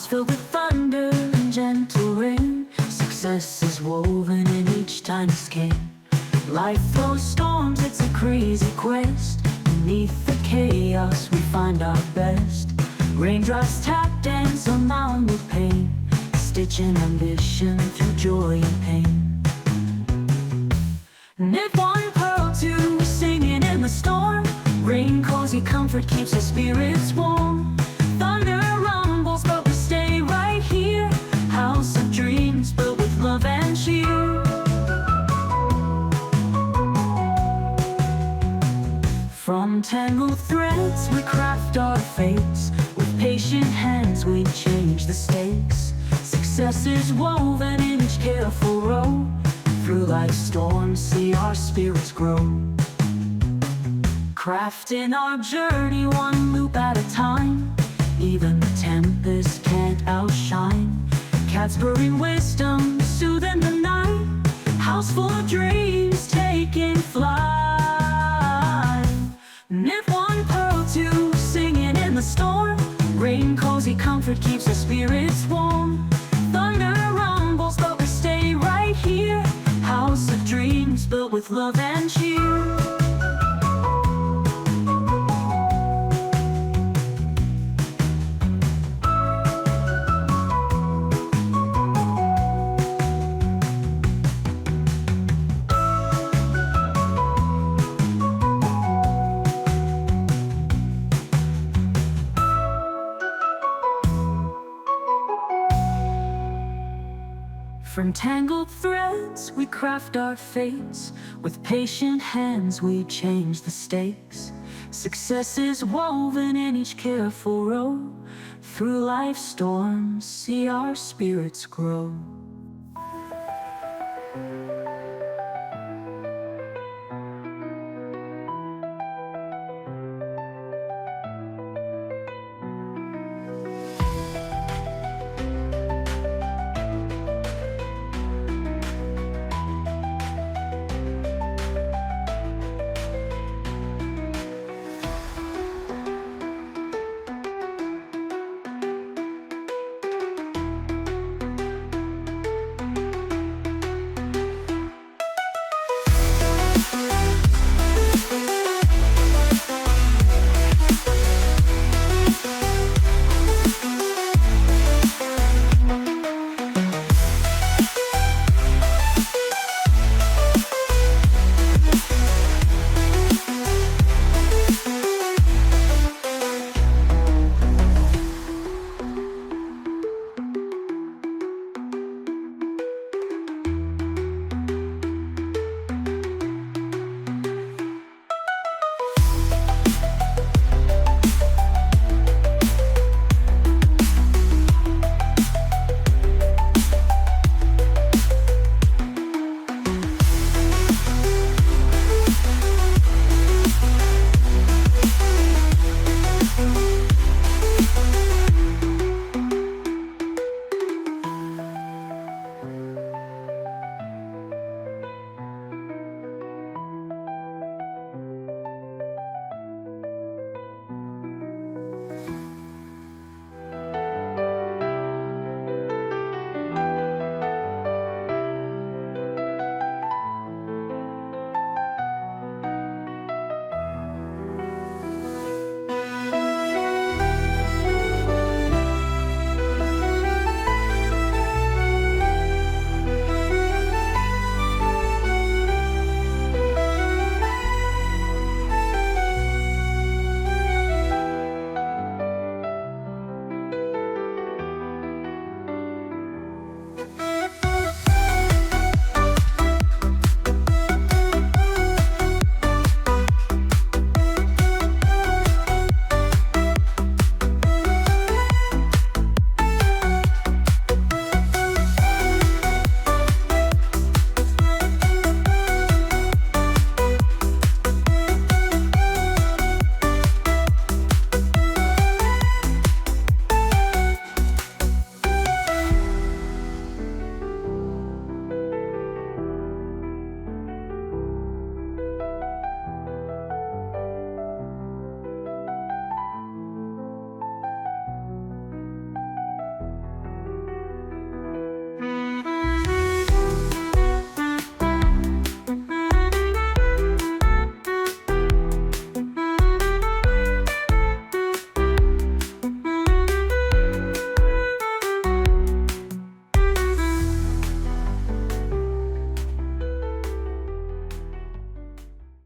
house filled with thunder and gentle rain. Success is woven in each tiny skin. Life throws storms, it's a crazy quest. Beneath the chaos we find our best. Raindrops tap dance on mountain with pain, stitching ambition through joy and pain. Knit one, pearl two, singing in the storm. Rain, cozy comfort keeps our spirits warm. Thunder rumbles, but we stay right here. House of dreams built with love and cheer. From tangled threads we craft our fates. With patient hands we change the stakes. Success is woven in each careful row. Through life's storms see our spirits grow. Crafting our journey one loop at a time. Even the tempest can't outshine. Cats brewing wisdom, soothing the night. House full of dreams taking flight. Knit one, pearl two, singing in the storm. Rain, cozy comfort keeps our spirits warm. Thunder rumbles, but we stay right here. House of dreams built with love and cheer. From tangled threads we craft our fates. With patient hands we change the stakes. Success is woven in each careful row. Through life's storms see our spirits grow.